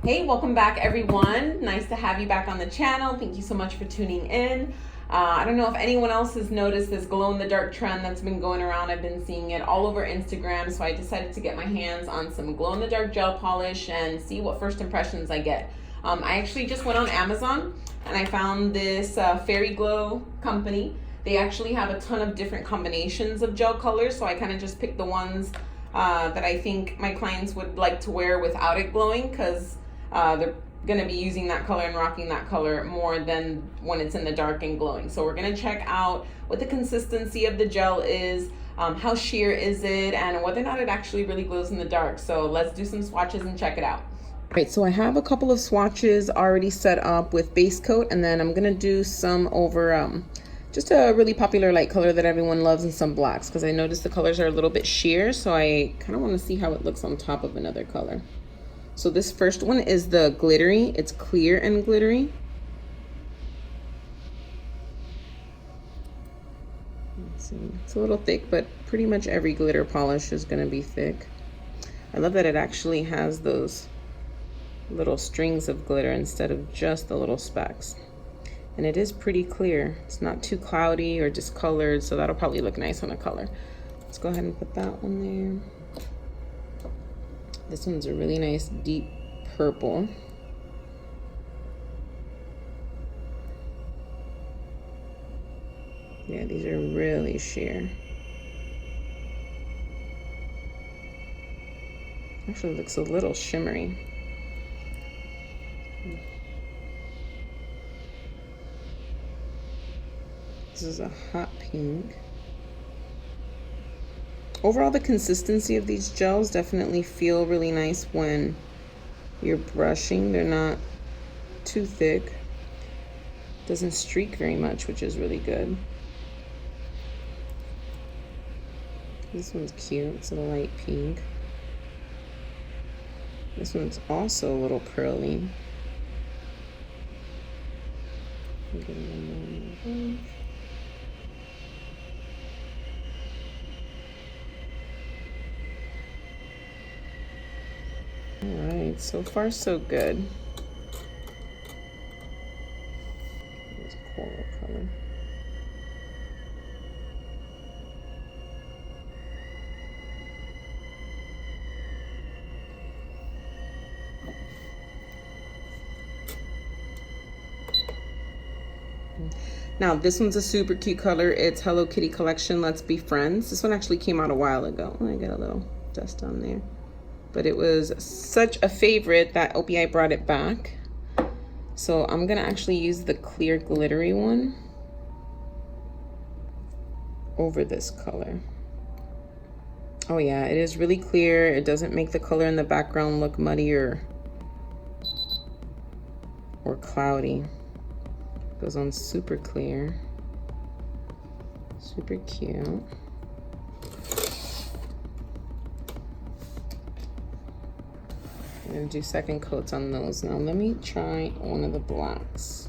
Hey, welcome back everyone. Nice to have you back on the channel. Thank you so much for tuning in. I don't know if anyone else has noticed this glow-in-the-dark trend that's been going around. I've been seeing it all over Instagram, so I decided to get my hands on some glow-in-the-dark gel polish and see what first impressions I get. I actually just went on Amazon and I found this FairyGlo company. They actually have a ton of different combinations of gel colors, so I kind of just picked the ones that I think my clients would like to wear without it glowing, because they're going to be using that color and rocking that color more than when it's in the dark and glowing. So we're going to check out what the consistency of the gel is, how sheer is it, and whether or not it actually really glows in the dark. So let's do some swatches and check it out. Right, so I have a couple of swatches already set up with base coat, and then I'm going to do some over just a really popular light color that everyone loves, and some blacks, because I noticed the colors are a little bit sheer, so I kind of want to see how it looks on top of another color. So this first one is the glittery. It's clear and glittery. Let's see. It's a little thick, but pretty much every glitter polish is going to be thick. I love that it actually has those little strings of glitter instead of just the little specks. And it is pretty clear. It's not too cloudy or discolored, so that'll probably look nice on a color. Let's go ahead and put that one there. This one's a really nice deep purple. Yeah, these are really sheer. Actually looks a little shimmery. This is a hot pink. Overall, the consistency of these gels definitely feel really nice when you're brushing. They're not too thick. Doesn't streak very much, which is really good. This one's cute. It's a light pink. This one's also a little pearly. All right, so far so good. It's coral color. Now this one's a super cute color. It's Hello Kitty collection, Let's Be Friends. This one actually came out a while ago. I got a little dust on there. But it was such a favorite that OPI brought it back. So I'm gonna actually use the clear glittery one over this color. Oh yeah, it is really clear. It doesn't make the color in the background look muddy or cloudy. It goes on super clear, super cute. I'm gonna do second coats on those. Now let me try one of the blacks.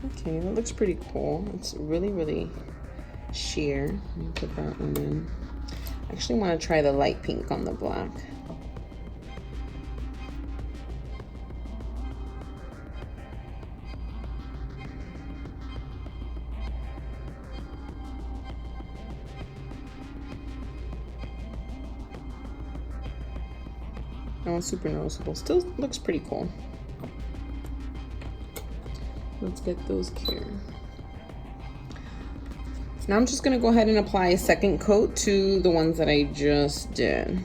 Okay, that looks pretty cool. It's really, really sheer. Let me put that one in. I actually want to try the light pink on the black. That one's super noticeable. Still looks pretty cool. Let's get those clear. Now I'm just gonna go ahead and apply a second coat to the ones that I just did.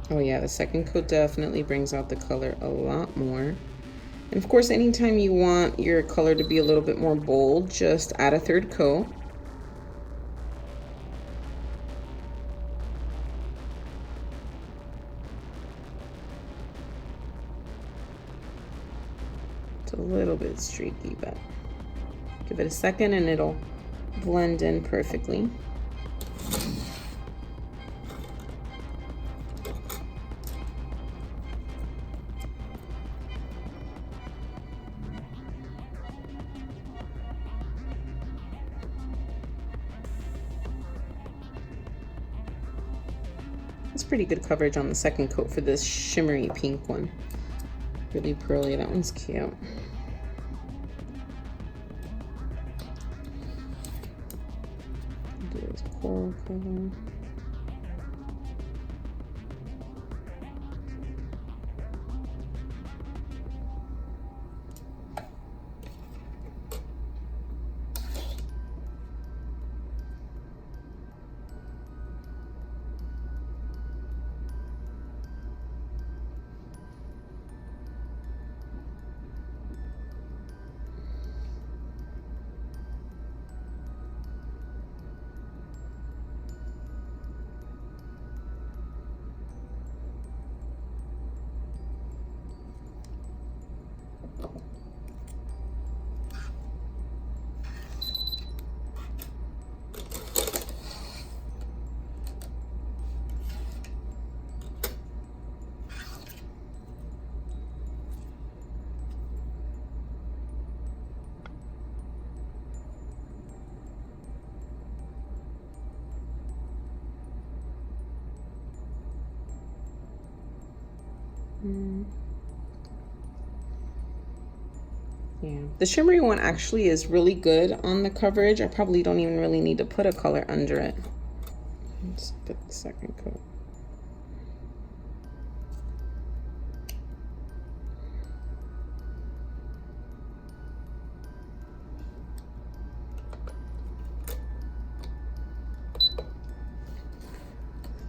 Oh yeah, the second coat definitely brings out the color a lot more. And of course, anytime you want your color to be a little bit more bold, just add a third coat. It's a little bit streaky, but give it a second and it'll blend in perfectly. It's pretty good coverage on the second coat for this shimmery pink one. Really pearly, that one's cute. Do this coral color. Yeah, the shimmery one actually is really good on the coverage. I probably don't even really need to put a color under it. Let's get the second coat.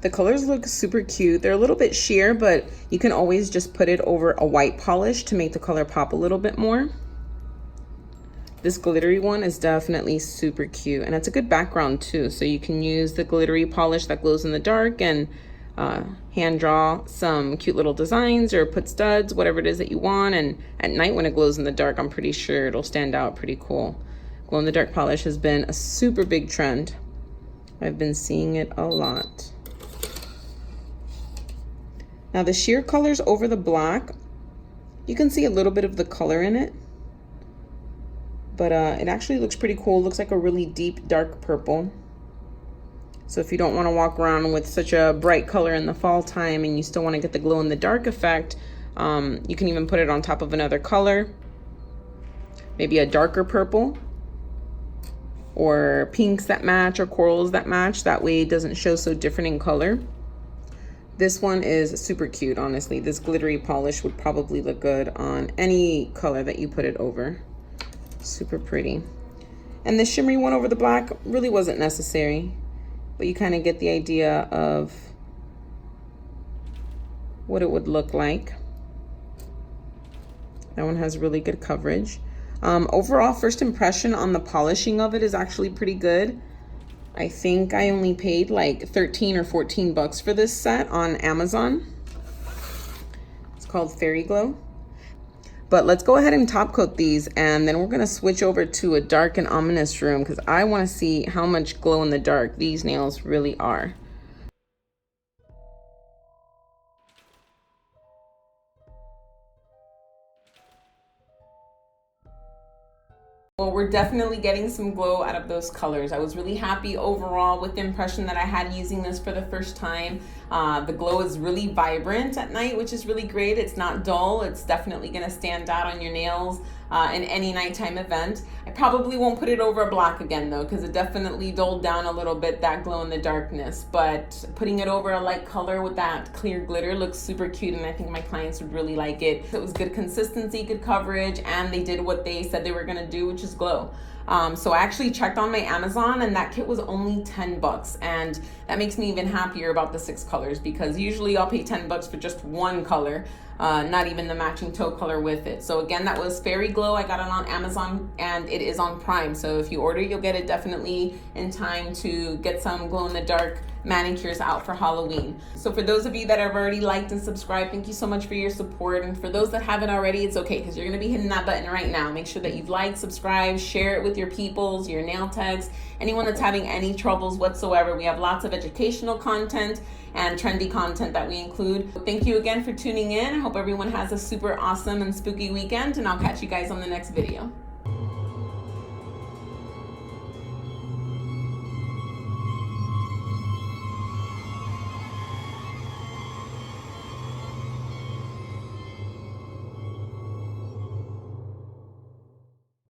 The colors look super cute. They're a little bit sheer, but you can always just put it over a white polish to make the color pop a little bit more. This glittery one is definitely super cute, and it's a good background too. So you can use the glittery polish that glows in the dark and hand draw some cute little designs or put studs, whatever it is that you want. And at night when it glows in the dark, I'm pretty sure it'll stand out pretty cool. Glow in the dark polish has been a super big trend. I've been seeing it a lot. Now the sheer colors over the black, you can see a little bit of the color in it, but it actually looks pretty cool. It looks like a really deep dark purple. So if you don't want to walk around with such a bright color in the fall time and you still want to get the glow in the dark effect, you can even put it on top of another color, maybe a darker purple or pinks that match or corals that match. That way it doesn't show so different in color. This one is super cute, honestly. This glittery polish would probably look good on any color that you put it over. Super pretty. And the shimmery one over the black really wasn't necessary, but you kind of get the idea of what it would look like. That one has really good coverage. Overall, first impression on the polishing of it is actually pretty good. I think I only paid like 13 or 14 bucks for this set on Amazon. It's called FairyGlo. But let's go ahead and top coat these, and then we're gonna switch over to a dark and ominous room because I wanna see how much glow in the dark these nails really are. Well, we're definitely getting some glow out of those colors. I was really happy overall with the impression that I had using this for the first time. The glow is really vibrant at night, which is really great. It's not dull. It's definitely gonna stand out on your nails in any nighttime event. I probably won't put it over a black again though, because it definitely dulled down a little bit, that glow in the darkness. But putting it over a light color with that clear glitter looks super cute, and I think my clients would really like it. It was good consistency, good coverage, and they did what they said they were gonna do, which is glow. So I actually checked on my Amazon, and that kit was only 10 bucks. And that makes me even happier about the 6 colors, because usually I'll pay 10 bucks for just one color, not even the matching toe color with it. So again, that was FairyGlo. I got it on Amazon, and it is on Prime. So if you order, you'll get it definitely in time to get some glow in the dark manicures out for Halloween. So for those of you that have already liked and subscribed, thank you so much for your support. And for those that haven't already, it's okay, because you're going to be hitting that button right now. Make sure that you've liked, subscribed, share it with your peoples, your nail techs, anyone that's having any troubles whatsoever. We have lots of educational content and trendy content that we include. Thank you again for tuning in. I hope everyone has a super awesome and spooky weekend, and I'll catch you guys on the next video.